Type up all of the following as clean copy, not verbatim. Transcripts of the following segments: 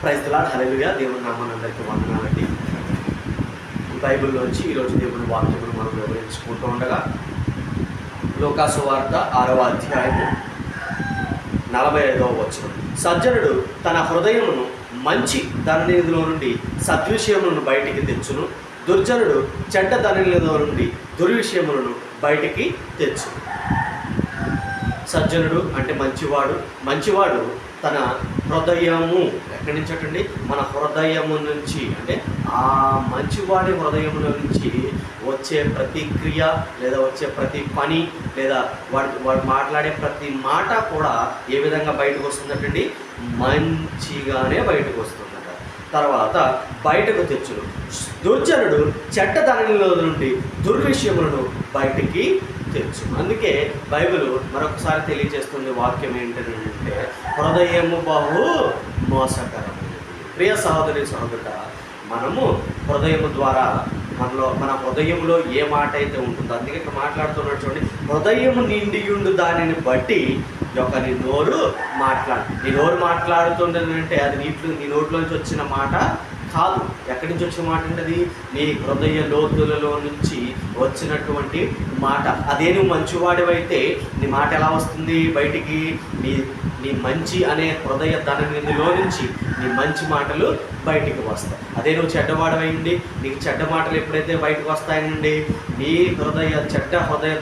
Praise the lord, హల్లెలూయా. దేవుని నామాన్ని అందరికీ వందనాలండి. బైబిల్లోంచి ఈరోజు దేవుని వాక్యమును మనం వివరించుకుంటూ ఉండగా లూకా సువార్త 6వ అధ్యాయము 45వ వచనం. సజ్జనుడు తన హృదయమును మంచి ధననిధిలో నుండి సద్విషయములను బయటికి తెచ్చును, దుర్జనుడు చెడ్డ ధననిధిలో నుండి దుర్విషయములను బయటికి తెచ్చును. సజ్జనుడు అంటే మంచివాడు తన హృదయము ఎక్కడి నుంచి అంటండి, మన హృదయము నుంచి, అంటే ఆ మంచివాడి హృదయములో నుంచి వచ్చే ప్రతి క్రియ లేదా వచ్చే ప్రతి పని లేదా వాడు మాట్లాడే ప్రతి మాట కూడా ఏ విధంగా బయటకు వస్తుందంటండి, మంచిగానే బయటకు వస్తుందట. తర్వాత బయటకు తెచ్చును. దుర్జనుడు చెడ్డ ధననిలో నుండి దుర్విషయములను బయటికి తెచ్చు. అందుకే బైబిల్ మరొకసారి తెలియజేస్తుంది వాక్యం ఏంటంటే, హృదయము బహు మోసకరమైనది. ప్రియ సహోదరి సహోదరుడా, మనము హృదయము ద్వారా మన హృదయంలో ఏ మాట అయితే ఉంటుందో, అందుకే ఇక్కడ మాట్లాడుతున్నాడు చూడండి, హృదయము నిండియుండు దానిని బట్టి నీ నోరు మాట్లాడుతుందంటే అది నీ నోట్లోంచి వచ్చిన మాట కాదు. ఎక్కడి నుంచి వచ్చిన మాట అంటే అది నీ హృదయ లోతులలో నుంచి వచ్చినటువంటి మాట. అదే నువ్వు మంచివాడివైతే నీ మాట ఎలా వస్తుంది బయటికి? నీ మంచి అనే హృదయ ధననిధిలో నుంచి నీ మంచి మాటలు బయటికి వస్తాయి. అదే నువ్వు చెడ్డవాడవైంది, నీకు చెడ్డ మాటలు ఎప్పుడైతే బయటకు వస్తాయండి, నీ చెడ్డ హృదయ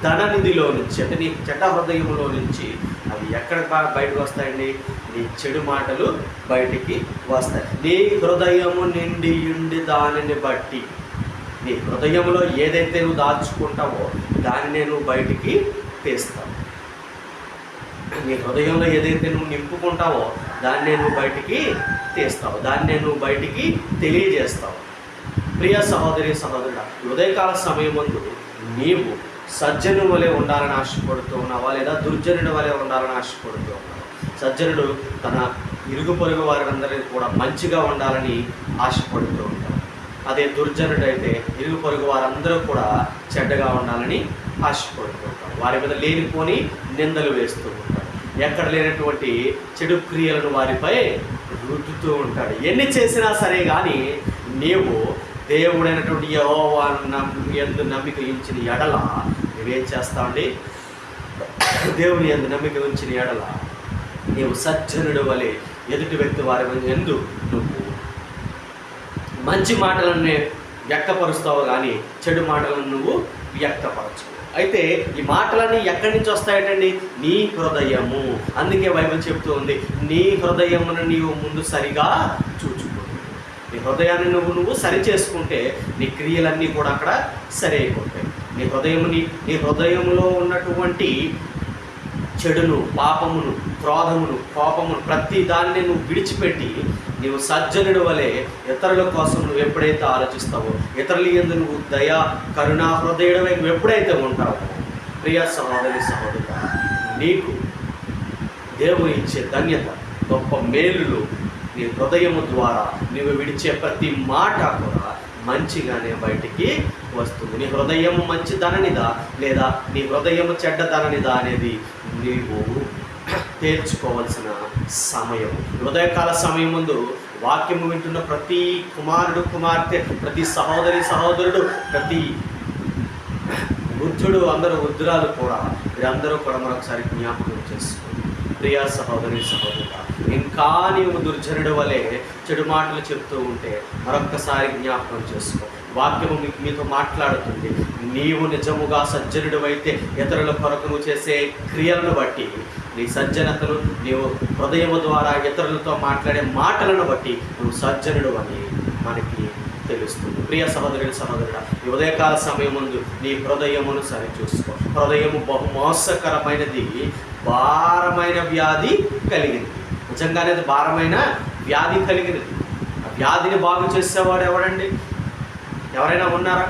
ధననిధిలో నుంచి, అంటే నీ చెడ్డ హృదయంలో నుంచి అవి ఎక్కడ బయటకు వస్తాయండి? నీ చెడు మాటలు బయటికి వస్తాయి. నీ హృదయము నిండియుండి దానిని బట్టి, నీ హృదయంలో ఏదైతే నువ్వు దాచుకుంటావో దానినే నువ్వు బయటికి తీస్తావు. నీ హృదయంలో ఏదైతే నువ్వు నింపుకుంటావో దాన్నే నువ్వు బయటికి తీస్తావు, దాన్నే నువ్వు బయటికి తెలియజేస్తావు. ప్రియ సహోదరి సహోదరుడా, ఉదయకాల సమయం ముందు నీవు సజ్జను వలె ఉండాలని ఆశపడుతూ ఉన్నావా, లేదా దుర్జనుడి వలె ఉండాలని ఆశపడుతూ ఉన్నావా? సజ్జనుడు తన ఇరుగు పొరుగు వారందరినీ కూడా మంచిగా ఉండాలని ఆశపడుతూ ఉంటాడు. అదే దుర్జనుడు అయితే ఇరుగు పొరుగు వారందరూ కూడా చెడ్డగా ఉండాలని ఆశపడుతూ ఉంటాడు. వారి మీద లేనిపోని నిందలు వేస్తూ ఉంటాడు. ఎక్కడ లేనటువంటి చెడు క్రియలను వారిపై రుద్దుతూ ఉంటాడు. ఎన్ని చేసినా సరే కానీ నీవు దేవుడైనటువంటి యెహోవా యందు నమ్మిక ఉంచిన ఎడల నువ్వేం చేస్తావండి? దేవుని యందు నమ్మిక ఉంచిన ఎడల నీవు సజ్జనుడు వలె ఎదుటి వ్యక్తి వారి యందు నువ్వు మంచి మాటలనే వ్యక్తపరుస్తావు కానీ చెడు మాటలను నువ్వు వ్యక్తపరచవు. అయితే ఈ మాటలన్నీ ఎక్కడి నుంచి వస్తాయంటండి? నీ హృదయము. అందుకే బైబిల్ చెప్తూ ఉంది, నీ హృదయమును నీవు ముందు సరిగా చూచుకో. నీ హృదయాన్ని నువ్వు సరి చేసుకుంటే నీ క్రియలన్నీ కూడా అక్కడ సరి అయిపోతాయి. నీ హృదయంలో ఉన్నటువంటి చెడును, పాపమును, క్రోధమును, కోపమును ప్రతి దాన్ని నువ్వు విడిచిపెట్టి నీవు సజ్జనుడి వలె ఇతరుల కోసం నువ్వు ఎప్పుడైతే ఆలోచిస్తావో, ఇతరుల యందు నువ్వు దయా కరుణా హృదయుడవై నువ్వు ఎప్పుడైతే ఉంటావో, ప్రియ సహోదరి సహోదరుడా, నీకు దేవుడు ఇచ్చే ధన్యత, గొప్ప మేలులు నీ హృదయము ద్వారా నీవు విడిచే ప్రతి మాట కూడా మంచిగానే బయటికి వస్తుంది. నీ హృదయము మంచి ధననిదా లేదా నీ హృదయము చెడ్డ ధననిదా అనేది నీవు తేల్చుకోవాల్సిన సమయం. ఉదయకాల సమయం ముందు వాక్యము వింటున్న ప్రతి కుమారుడు కుమార్తె, ప్రతి సహోదరి సహోదరుడు, ప్రతి వృద్ధుడు, అందరూ వృద్ధురాలు కూడా, వీరందరూ కూడా మరొకసారి జ్ఞాపకం చేసుకోండి. ప్రియ సహోదరి సహోదరుడా, ఇంకా నీవు దుర్జనుడి వలె చెడు మాటలు చెప్తూ ఉంటే మరొక్కసారి జ్ఞాపకం చేసుకో. వాక్యము మీతో మాట్లాడుతుంది. నీవు నిజముగా సజ్జనుడు అయితే ఇతరుల కొరకు నువ్వు చేసే క్రియలను బట్టి, నీ సజ్జనతను, నీవు హృదయము ద్వారా ఇతరులతో మాట్లాడే మాటలను బట్టి నువ్వు సజ్జనుడు అని మనకి తెలుస్తుంది. ప్రియ సహోదరుడు సహోదరుడా, ఈ ఉదయకాల సమయం ముందు నీ హృదయమును సరి చూసుకో. హృదయము బహు మోసకరమైనది, భారమైన వ్యాధి కలిగింది. నిజంగానే అది భారమైన వ్యాధి కలిగినది. ఆ వ్యాధిని బాగు చేసేవాడు ఎవడండి? ఎవరైనా ఉన్నారు.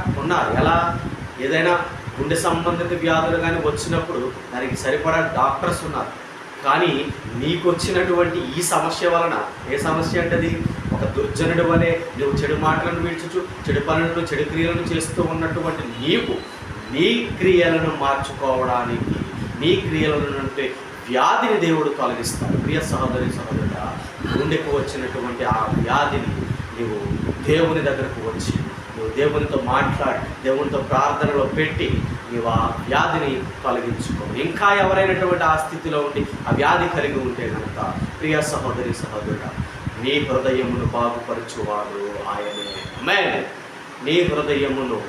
ఎలా? ఏదైనా గుండె సంబంధిత వ్యాధులు కానీ వచ్చినప్పుడు దానికి సరిపడా డాక్టర్స్ ఉన్నారు. కానీ నీకు వచ్చినటువంటి ఈ సమస్య వలన, ఏ సమస్య అంటే అది ఒక దుర్జనుడి వలె నువ్వు చెడు మాటలను విడిచుచు చెడు పనులను, చెడు క్రియలను చేస్తూ ఉన్నటువంటి నీవు నీ క్రియలను మార్చుకోవడానికి, నీ క్రియలను అంటే వ్యాధిని దేవుడు తొలగిస్తాడు. ప్రియ సహోదరి సహోదరుడా, గుండెకు వచ్చినటువంటి ఆ వ్యాధిని నీవు దేవుని దగ్గరకు వచ్చి నువ్వు దేవునితో మాట్లాడి దేవునితో ప్రార్థనలో పెట్టి నీవు ఆ వ్యాధిని తొలగించుకో. ఇంకా ఎవరైనటువంటి ఆ స్థితిలో ఉండి ఆ వ్యాధి కలిగి ఉంటే కనుక ప్రియ సహోదరి సహోదరుడా, నీ హృదయమును బాగుపరచువాడు ఆయనే. ఆమేన్. నీ హృదయమును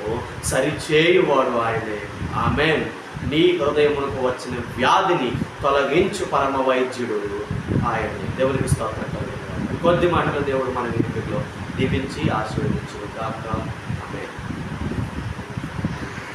సరిచేయువాడు ఆయనే. ఆమేన్. నీ హృదయమునకు వచ్చిన వ్యాధిని తొలగించు పరమ వైద్యుడు ఆయనే. దేవునికి స్తోత్రం కలుగును. కొద్ది మాటలు దేవుడు మన ఇంటిలో దీవించి ఆశీర్వదించును గాక.